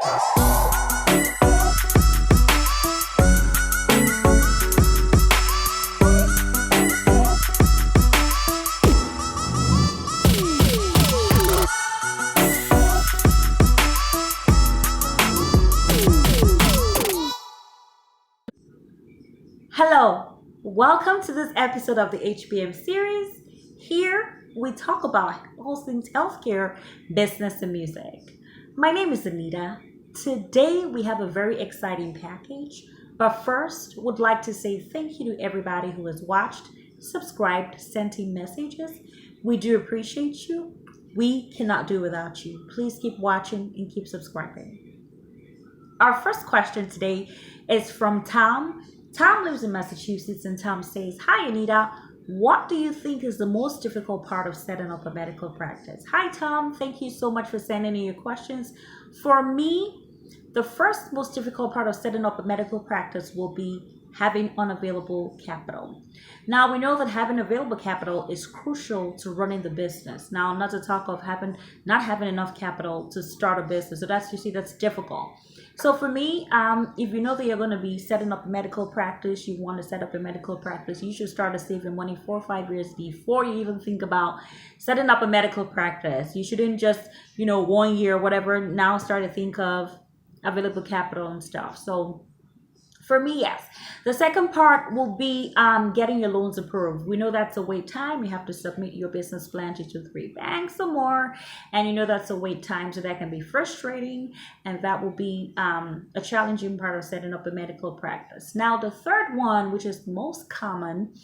Hello, welcome to this episode of the HBM series. Here we talk about all things healthcare, business, and music. My name is Anita. Today we have a very exciting package, but first would like to say thank you to everybody who has watched, subscribed, sent in messages. We do appreciate you. We cannot do without you. Please keep watching and keep subscribing. Our first question today is from Tom. Tom lives in Massachusetts, and Tom says, "Hi, Anita. What do you think is the most difficult part of setting up a medical practice?" Hi, Tom. Thank you so much for sending in your questions. For me, the first most difficult part of setting up a medical practice will be having unavailable capital. Now, we know that having available capital is crucial to running the business. Now, not to talk of not having enough capital to start a business. So that's difficult. So for me, if you know that you're going to be setting up a medical practice, you want to set up a medical practice, you should start saving money 4 or 5 years before you even think about setting up a medical practice. You shouldn't just, 1 year, whatever, now start to think of available capital and stuff. So for me, yes. The second part will be getting your loans approved. We know that's a wait time. You have to submit your business plan to 2-3 banks or more. And that's a wait time. So that can be frustrating. And that will be a challenging part of setting up a medical practice. Now, the third one, which is most common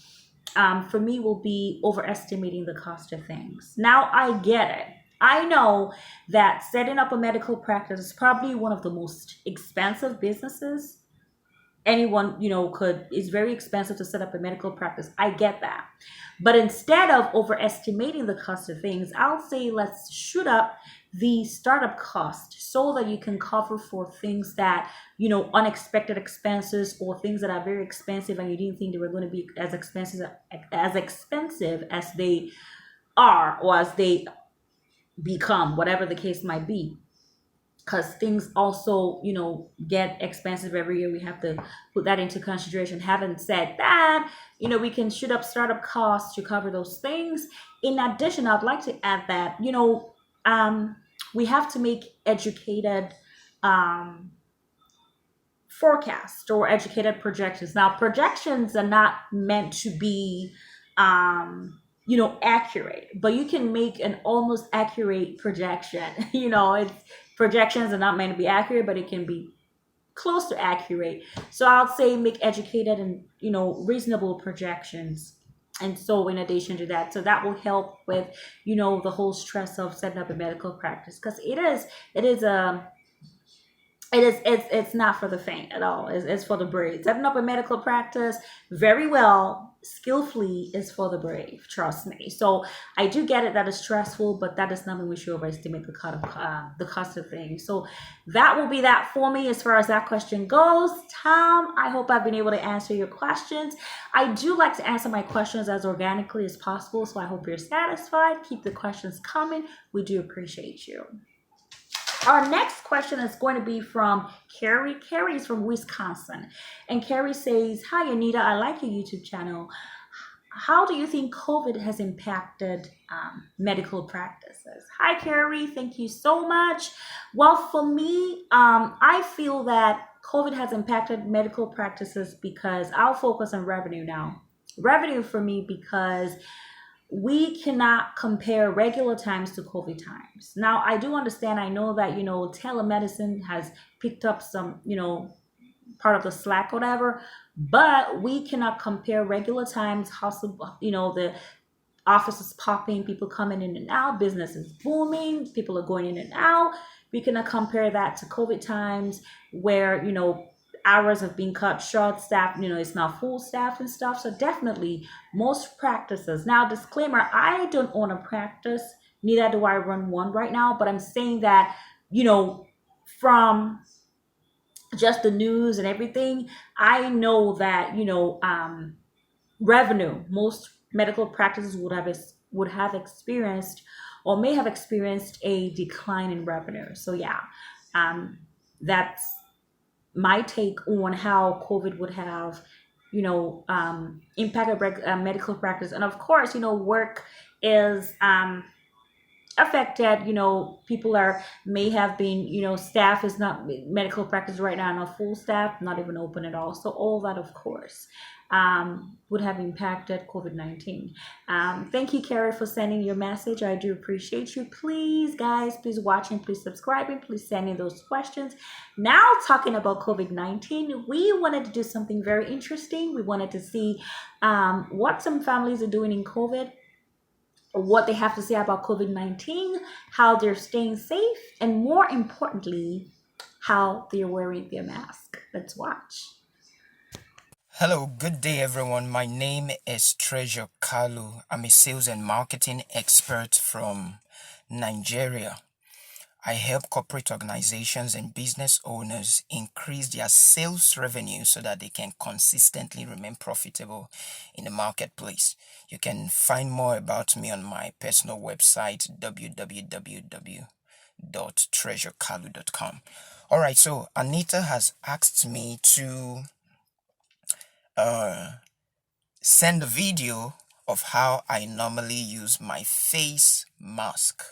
for me, will be overestimating the cost of things. Now, I get it. I know that setting up a medical practice is probably one of the most expensive businesses anyone it's very expensive to set up a medical practice. I get that. But instead of overestimating the cost of things, I'll say let's shoot up the startup cost so that you can cover for things that unexpected expenses or things that are very expensive and you didn't think they were going to be as expensive as they are or as they become, whatever the case might be. Because things also, get expensive every year. We have to put that into consideration. Having said that, we can shoot up startup costs to cover those things. In addition, I'd like to add that, we have to make educated forecasts or educated projections. Now, projections are not meant to be, accurate, but you can make an almost accurate projection. Projections are not meant to be accurate, but it can be close to accurate. So I'll say make educated and, reasonable projections. And so in addition to that, so that will help with, the whole stress of setting up a medical practice, because it's not for the faint at all. It's for the brave. Setting up a medical practice very well, skillfully, is for the brave. Trust me. So I do get it that it's stressful, but that does not mean we should overestimate the cost of things. So that will be that for me as far as that question goes. Tom, I hope I've been able to answer your questions. I do like to answer my questions as organically as possible, so I hope you're satisfied. Keep the questions coming. We do appreciate you. Our next question is going to be from Carrie. Carrie is from Wisconsin. And Carrie says, "Hi, Anita. I like your YouTube channel. How do you think COVID has impacted medical practices?" Hi, Carrie. Thank you so much. Well, for me, I feel that COVID has impacted medical practices because I'll focus on revenue now. Revenue for me because we cannot compare regular times to COVID times. Now, I do understand, I know that, telemedicine has picked up some, part of the slack or whatever, but we cannot compare regular times, the offices popping, people coming in and out, business is booming, people are going in and out. We cannot compare that to COVID times where, hours have been cut short, staff, it's not full staff and stuff. So definitely most practices. Now, disclaimer, I don't own a practice, neither do I run one right now, but I'm saying that, from just the news and everything, I know that, revenue, most medical practices would have experienced or may have experienced a decline in revenue. So yeah, that's my take on how COVID would have, impacted medical practice. And of course, work is affected. People are may have been, staff is not medical practice right now, not full staff, not even open at all. So all that, of course, would have impacted COVID-19. Thank you, Carrie, for sending your message. I do appreciate you. Please, guys, please watching, please subscribing, please send in those questions. Now, talking about COVID-19, we wanted to do something very interesting. We wanted to see what some families are doing in COVID, what they have to say about COVID-19, how they're staying safe, and more importantly, how they're wearing their mask. Let's watch. Hello, good day everyone. My name is Treasure Kalu. I'm a sales and marketing expert from Nigeria. I help corporate organizations and business owners increase their sales revenue so that they can consistently remain profitable in the marketplace. You can find more about me on my personal website, www.treasurekalu.com. Alright, so Anita has asked me to send a video of how I normally use my face mask.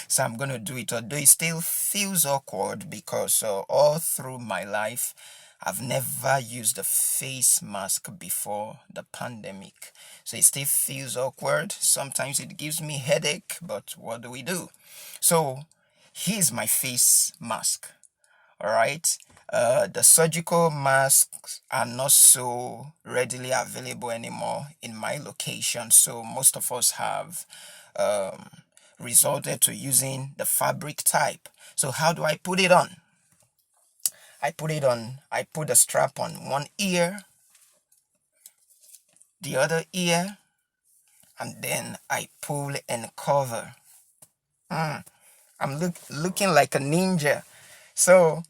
So I'm gonna do it, although it still feels awkward because all through my life I've never used a face mask before the pandemic, so it still feels awkward. Sometimes it gives me headache, but what do we do? So here's my face mask. All right. The surgical masks are not so readily available anymore in my location, so most of us have um, resorted to using the fabric type. So how do I put it on? I put the strap on one ear, the other ear, and then I pull and cover. I'm looking like a ninja. So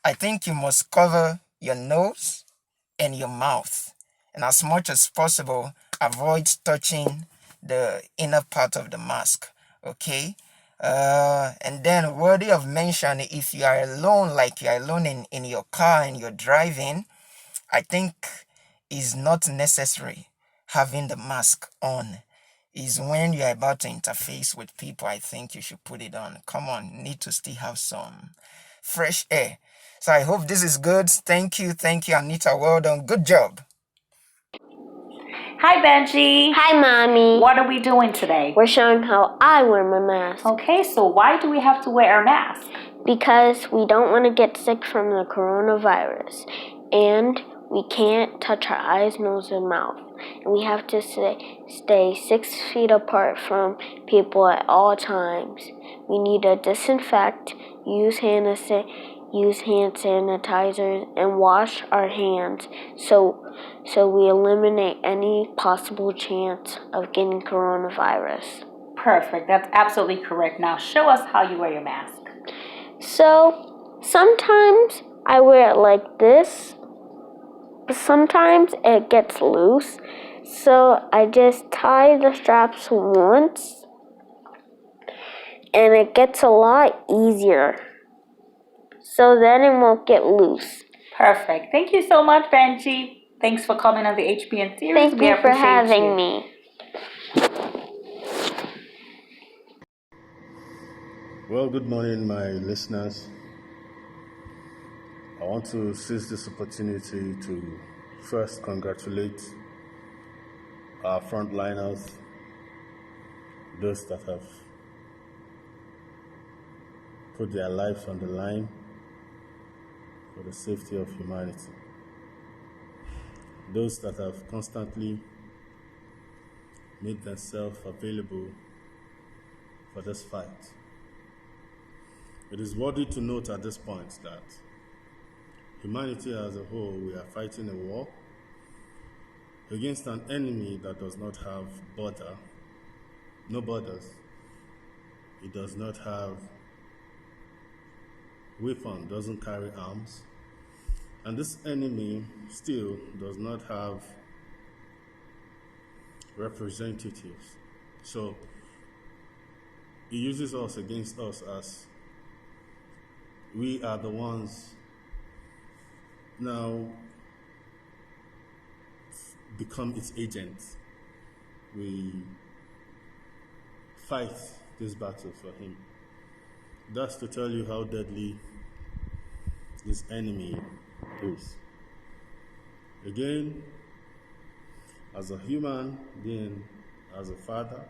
I think you must cover your nose and your mouth, and as much as possible avoid touching the inner part of the mask. Okay. And then worthy of mention, if you are alone, like you are alone in your car and you're driving, I think is not necessary having the mask on. Is when you're about to interface with people, I think you should put it on. Come on, you need to still have some fresh air. So I hope this is good. Thank you, Anita. Well done. Good job. Hi, Benji. Hi, Mommy. What are we doing today? We're showing how I wear my mask. Okay, so why do we have to wear our mask? Because we don't want to get sick from the coronavirus. And we can't touch our eyes, nose, and mouth. And we have to stay 6 feet apart from people at all times. We need to disinfect, use hand sanitizer, and wash our hands so we eliminate any possible chance of getting coronavirus. Perfect. That's absolutely correct. Now show us how you wear your mask. So sometimes I wear it like this, but sometimes it gets loose. So I just tie the straps once, and it gets a lot easier. So then it won't get loose. Perfect. Thank you so much, Benji. Thanks for coming on the HBN series. Thank you for having me. Well, good morning, my listeners. I want to seize this opportunity to first congratulate our frontliners, those that have put their lives on the line for the safety of humanity. Those that have constantly made themselves available for this fight. It is worthy to note at this point that humanity as a whole, we are fighting a war against an enemy that does not have no borders. It does not have weapons, doesn't carry arms. And this enemy still does not have representatives. So he uses us against us as we are the ones now become its agents. We fight this battle for him. That's to tell you how deadly this enemy is. Again, as a human being, as a father,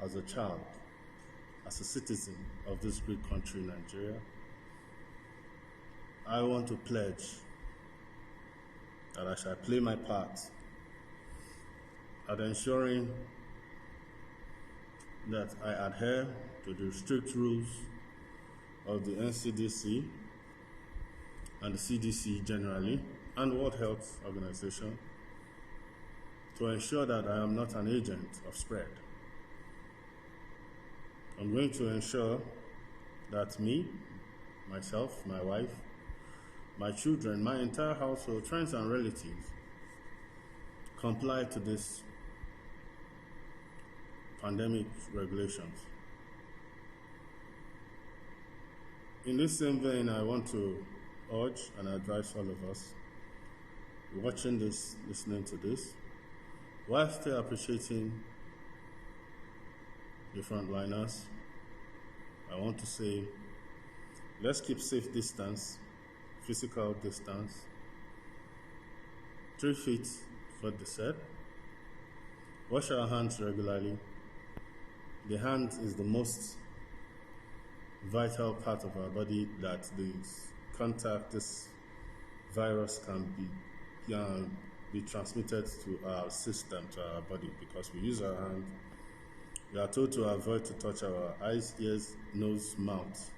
as a child, as a citizen of this great country, Nigeria, I want to pledge that I shall play my part at ensuring that I adhere to the strict rules of the NCDC and the CDC generally, and World Health Organization, to ensure that I am not an agent of spread. I'm going to ensure that me, myself, my wife, my children, my entire household, friends and relatives comply to this pandemic regulations. In this same vein, I want to urge and advise all of us watching this, listening to this, while still appreciating the frontliners, I want to say, let's keep safe distance, physical distance, 3 feet, what they said. Wash our hands regularly. The hand is the most vital part of our body that the contact this virus can be transmitted to our system, to our body, because we use our hand. We are told to avoid to touch our eyes, ears, nose, mouth.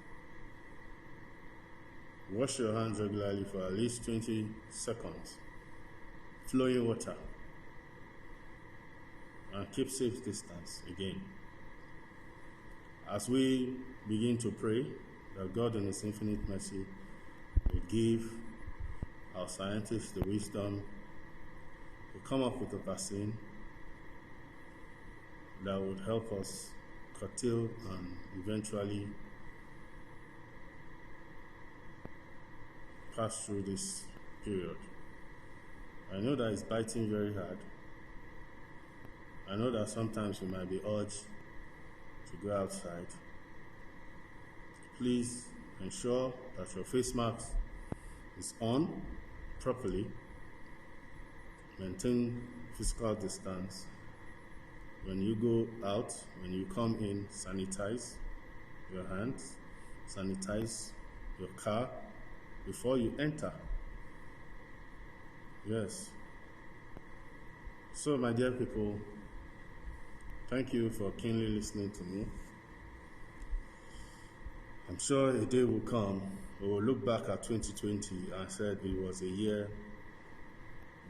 Wash your hands regularly for at least 20 seconds. Flowing water. And keep safe distance again. As we begin to pray that God in His infinite mercy will give our scientists the wisdom to come up with a vaccine that would help us curtail and eventually pass through this period. I know that it's biting very hard. I know that sometimes we might be urged to go outside. Please ensure that your face mask is on properly. Maintain physical distance. When you go out, when you come in, sanitize your hands, sanitize your car before you enter. Yes. So, my dear people, thank you for keenly listening to me. I'm sure a day will come, we will look back at 2020 and said it was a year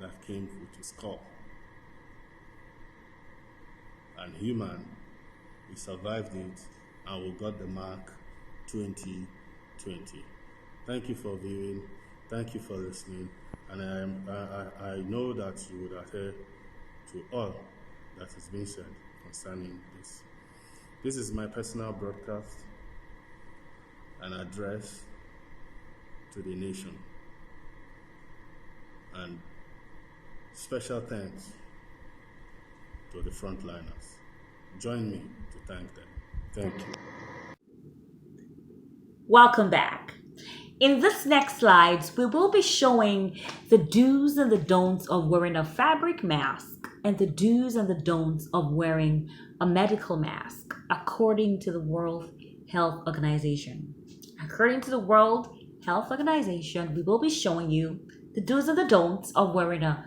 that came with its call. And human, we survived it and we got the mark 2020. Thank you for viewing, thank you for listening, and I know that you would adhere to all that is being said concerning this. This is my personal broadcast, an address to the nation. And special thanks to the frontliners. Join me to thank them. Thank you. Welcome back. In this next slides, we will be showing the do's and the don'ts of wearing a fabric mask and the do's and the don'ts of wearing a medical mask according to the World Health Organization. According to the World Health Organization, we will be showing you the do's and the don'ts of wearing a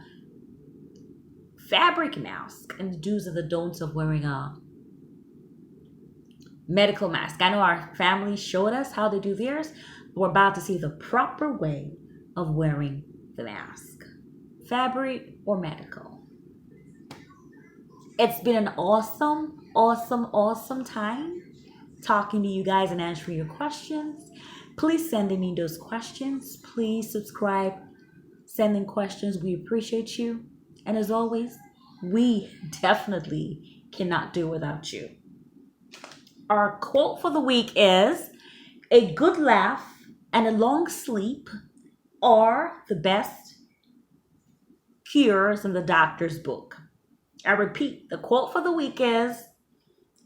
fabric mask and the do's and the don'ts of wearing a medical mask. I know our family showed us how they do theirs. We're about to see the proper way of wearing the mask. Fabric or medical. It's been an awesome time talking to you guys and answering your questions. Please send in those questions. Please subscribe. Send in questions. We appreciate you. And as always, we definitely cannot do without you. Our quote for the week is, "A good laugh and a long sleep are the best cures in the doctor's book. I repeat, the quote for the week is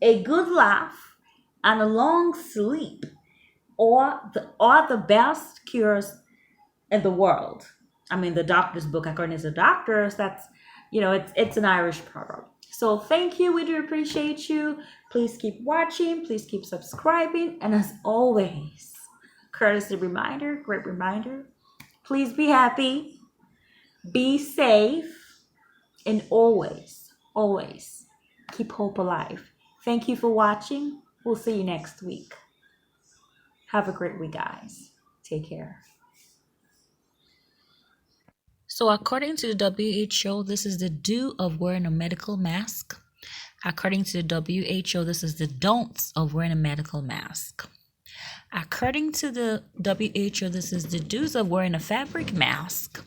a good laugh and a long sleep are the best cures in the world. I mean, the doctor's book, according to the doctors, that's, it's an Irish proverb. So thank you. We do appreciate you. Please keep watching. Please keep subscribing. And as always, courtesy reminder, great reminder, please be happy, be safe, and always, always keep hope alive. Thank you for watching. We'll see you next week. Have a great week, guys. Take care. So according to the WHO, this is the do of wearing a medical mask. According to the WHO, this is the don'ts of wearing a medical mask. According to the WHO, this is the do's of wearing a fabric mask.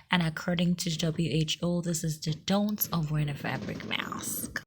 And according to the WHO, this is the don'ts of wearing a fabric mask.